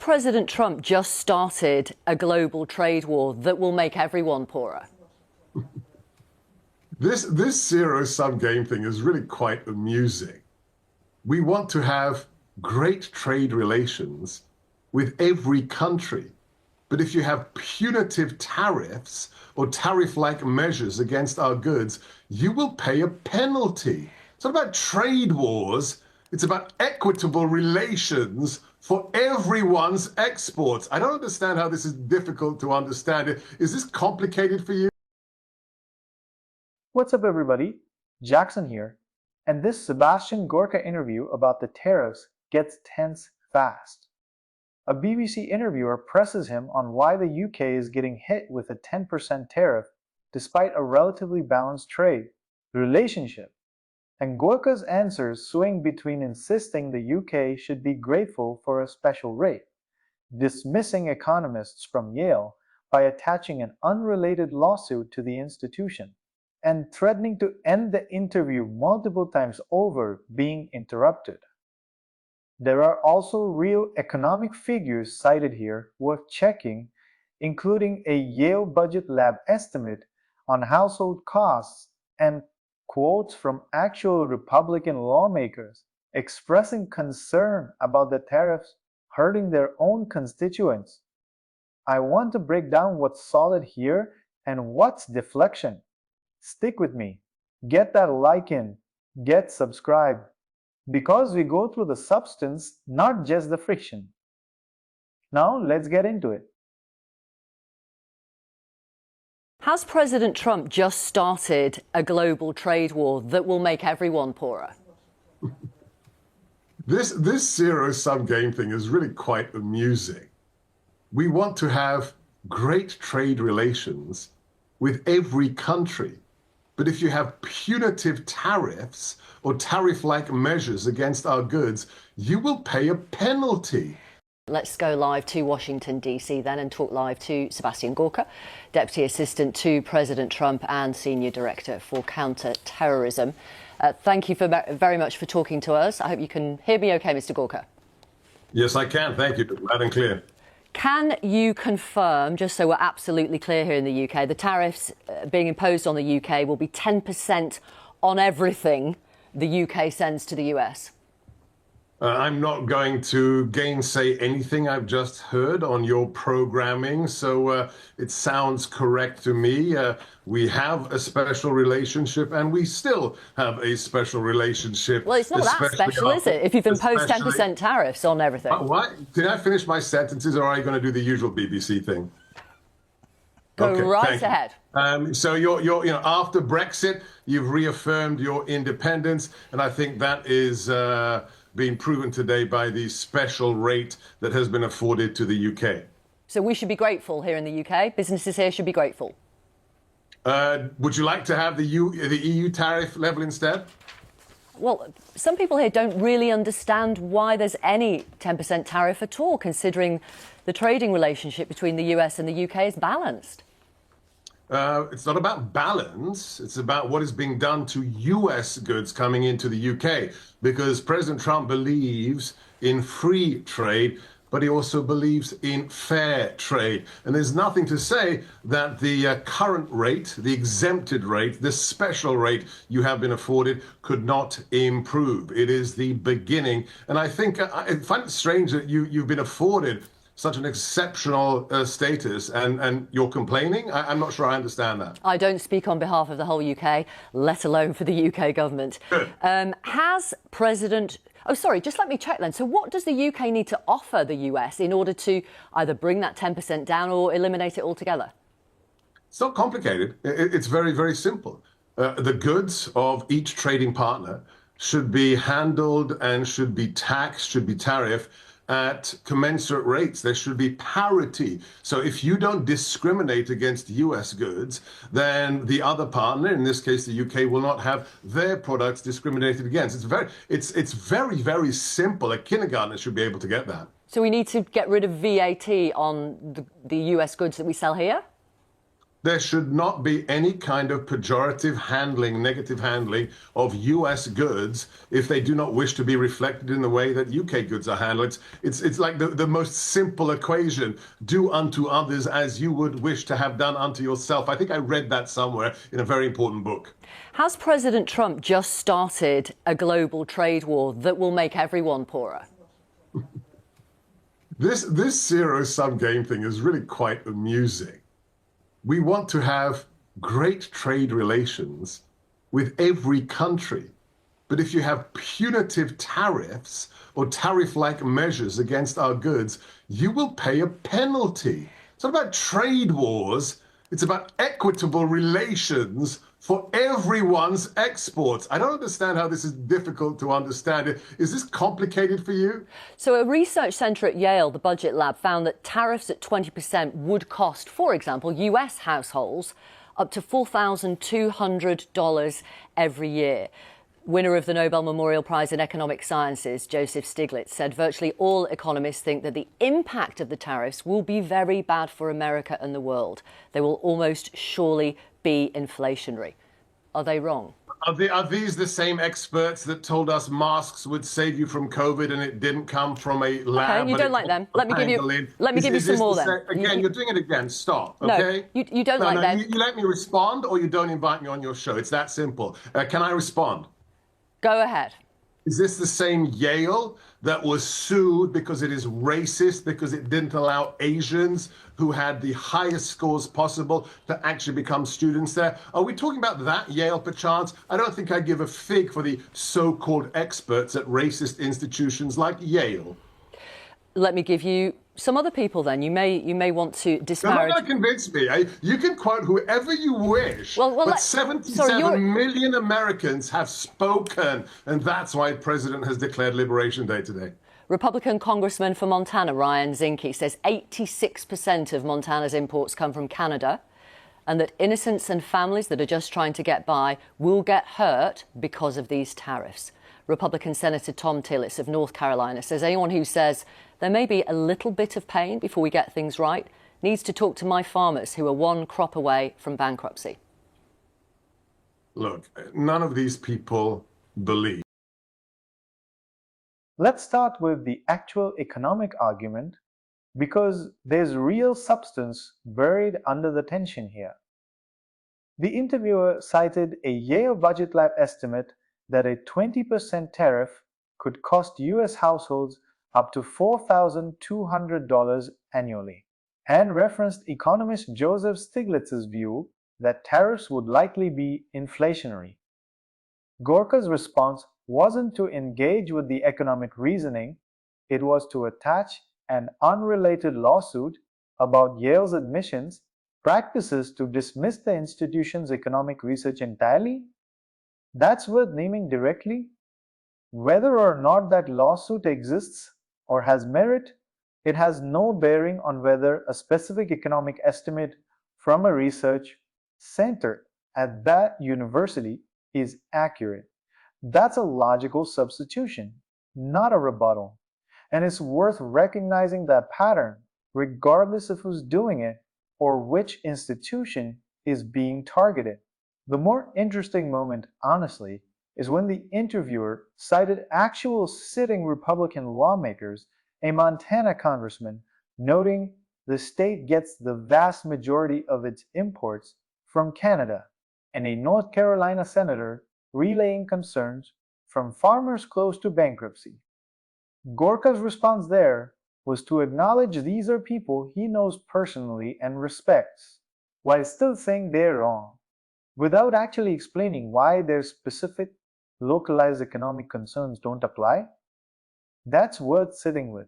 President Trump just started a global trade war that will make everyone poorer? This zero-sum game thing is really quite amusing. We want to have great trade relations with every country. But if you have punitive tariffs or tariff-like measures against our goods, you will pay a penalty. It's not about trade wars. It's about equitable relations for everyone's exports. I don't understand how this is difficult to understand. Is this complicated for you? What's up, everybody? Jackson here, and this Sebastian Gorka interview about the tariffs gets tense fast. A BBC interviewer presses him on why the UK is getting hit with a 10% tariff despite a relatively balanced trade relationship, and Gorka's answers swing between insisting the UK should be grateful for a special rate, dismissing economists from Yale by attaching an unrelated lawsuit to the institution, and threatening to end the interview multiple times over being interrupted. There are also real economic figures cited here worth checking, including a Yale Budget Lab estimate on household costs and quotes from actual Republican lawmakers expressing concern about the tariffs hurting their own constituents. I want to break down what's solid here and what's deflection. Stick with me, get that like in, get subscribed, because we go through the substance, not just the friction. Now let's get into it. Has President Trump just started a global trade war that will make everyone poorer? This zero-sum game thing is really quite amusing. We want to have great trade relations with every country. But if you have punitive tariffs or tariff-like measures against our goods, you will pay a penalty. Let's go live to Washington, D.C. then and talk live to Sebastian Gorka, Deputy Assistant to President Trump and Senior Director for Counter-Terrorism. Thank you very much for talking to us. I hope you can hear me okay, Mr. Gorka. Yes, I can. Thank you. Loud and clear. Can you confirm, just so we're absolutely clear here in the UK, the tariffs being imposed on the UK will be 10% on everything the UK sends to the US? I'm not going to gainsay anything I've just heard on your programming, so it sounds correct to me. We have a special relationship, and we still have a special relationship. Well, it's not that special, is it, if you've imposed 10% tariffs on everything? What? Did I finish my sentences, or are you going to do the usual BBC thing? Go right ahead. So you're after Brexit, you've reaffirmed your independence, and I think that is being proven today by the special rate that has been afforded to the UK. So we should be grateful here in the UK. Businesses here should be grateful. Would you like to have the EU tariff level instead? Well, some people here don't really understand why there's any 10% tariff at all, considering the trading relationship between the US and the UK is balanced. It's not about balance. It's about what is being done to US goods coming into the UK, because President Trump believes in free trade, but he also believes in fair trade. And there's nothing to say that the current rate, the exempted rate, the special rate you have been afforded could not improve. It is the beginning. And I think I find it strange that you've been afforded such an exceptional status, and you're complaining? I'm not sure I understand that. I don't speak on behalf of the whole UK, let alone for the UK government. Has President... Oh, sorry, just let me check then. So what does the UK need to offer the US in order to either bring that 10% down or eliminate it altogether? It's not complicated. It's very, very simple. The goods of each trading partner should be handled and should be taxed, should be tariffed at commensurate rates. There should be parity. So if you don't discriminate against US goods, then the other partner, in this case the UK, will not have their products discriminated against. It's very, very simple. A kindergartner should be able to get that. So we need to get rid of VAT on the US goods that we sell here? there should not be any kind of pejorative handling, negative handling of US goods if they do not wish to be reflected in the way that UK goods are handled. It's like the most simple equation. Do unto others as you would wish to have done unto yourself. I think I read that somewhere in a very important book. Has President Trump just started a global trade war that will make everyone poorer? This zero-sum game thing is really quite amusing. We want to have great trade relations with every country. But if you have punitive tariffs or tariff-like measures against our goods, you will pay a penalty. It's not about trade wars. It's about equitable relations for everyone's exports. I don't understand how this is difficult to understand. Is this complicated for you? So a research centre at Yale, the Budget Lab, found that tariffs at 20% would cost, for example, US households up to $4,200 every year. Winner of the Nobel Memorial Prize in Economic Sciences, Joseph Stiglitz, said virtually all economists think that the impact of the tariffs will be very bad for America and the world. They will almost surely be inflationary. Are they wrong? Are these the same experts that told us masks would save you from COVID and it didn't come from a lab? Okay, you don't like them. Let me give you some more then. Again, you're doing it again. Stop, okay? No, you don't like them. You let me respond or you don't invite me on your show. It's that simple. Can I respond? Go ahead. Is this the same Yale that was sued because it is racist, because it didn't allow Asians who had the highest scores possible to actually become students there? Are we talking about that Yale, perchance? I don't think I give a fig for the so-called experts at racist institutions like Yale. Let me give you some other people then. You may want to disparage. You're not going to convince me. You can quote whoever you wish. But 77 million Americans have spoken, and that's why the president has declared Liberation Day today. Republican Congressman for Montana, Ryan Zinke, says 86% of Montana's imports come from Canada, and that innocents and families that are just trying to get by will get hurt because of these tariffs. Republican Senator Tom Tillis of North Carolina says anyone who says there may be a little bit of pain before we get things right needs to talk to my farmers who are one crop away from bankruptcy. Look, none of these people believe. Let's start with the actual economic argument, because there's real substance buried under the tension here. The interviewer cited a Yale Budget Lab estimate that a 20% tariff could cost US households up to $4,200 annually, and referenced economist Joseph Stiglitz's view that tariffs would likely be inflationary. Gorka's response wasn't to engage with the economic reasoning, it was to attach an unrelated lawsuit about Yale's admissions practices to dismiss the institution's economic research entirely. That's worth naming directly. Whether or not that lawsuit exists or has merit, it has no bearing on whether a specific economic estimate from a research center at that university is accurate. That's a logical substitution, not a rebuttal. And it's worth recognizing that pattern, regardless of who's doing it or which institution is being targeted. The more interesting moment, honestly, is when the interviewer cited actual sitting Republican lawmakers, a Montana congressman, noting the state gets the vast majority of its imports from Canada, and a North Carolina senator relaying concerns from farmers close to bankruptcy. Gorka's response there was to acknowledge these are people he knows personally and respects, while still saying they're wrong, without actually explaining why their specific localized economic concerns don't apply. That's worth sitting with.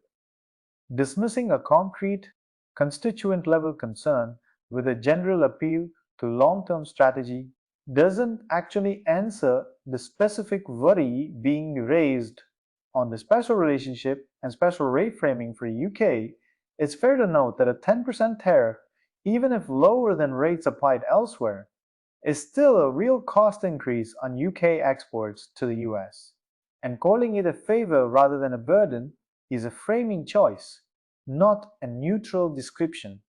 Dismissing a concrete, constituent-level concern with a general appeal to long-term strategy doesn't actually answer the specific worry being raised on the special relationship and special rate framing for UK. It's fair to note that a 10% tariff, even if lower than rates applied elsewhere, is still a real cost increase on UK exports to the US, and calling it a favor rather than a burden is a framing choice, not a neutral description.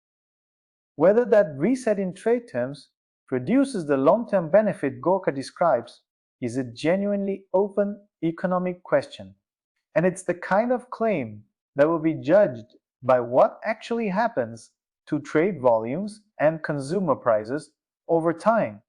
Whether that reset in trade terms produces the long-term benefit Gorka describes is a genuinely open economic question. And it's the kind of claim that will be judged by what actually happens to trade volumes and consumer prices over time,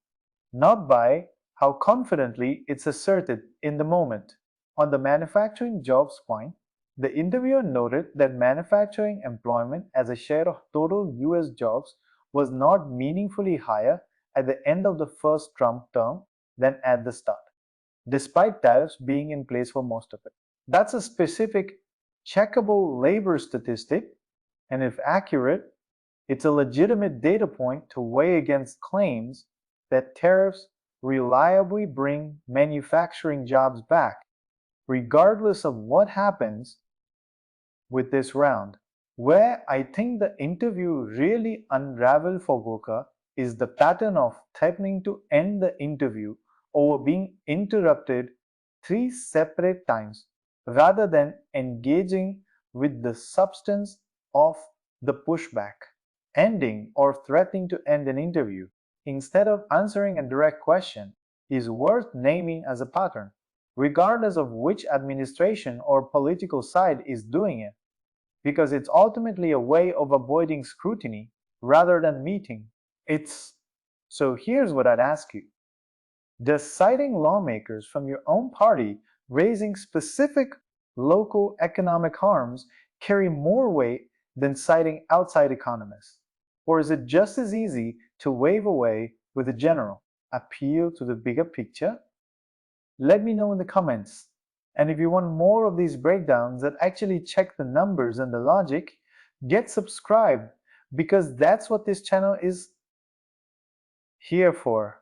not by how confidently it's asserted in the moment. On the manufacturing jobs point, the interviewer noted that manufacturing employment as a share of total US jobs was not meaningfully higher at the end of the first Trump term than at the start, despite tariffs being in place for most of it. That's a specific, checkable labor statistic, and if accurate, it's a legitimate data point to weigh against claims that tariffs reliably bring manufacturing jobs back, regardless of what happens with this round. Where I think the interview really unraveled for Gorka is the pattern of threatening to end the interview over being interrupted 3 separate times, rather than engaging with the substance of the pushback. Ending or threatening to end an interview instead of answering a direct question is worth naming as a pattern, regardless of which administration or political side is doing it, because it's ultimately a way of avoiding scrutiny rather than meeting. So here's what I'd ask you. Does citing lawmakers from your own party raising specific local economic harms carry more weight than citing outside economists? Or is it just as easy to wave away with a general appeal to the bigger picture? Let me know in the comments. And if you want more of these breakdowns that actually check the numbers and the logic, get subscribed, because that's what this channel is here for.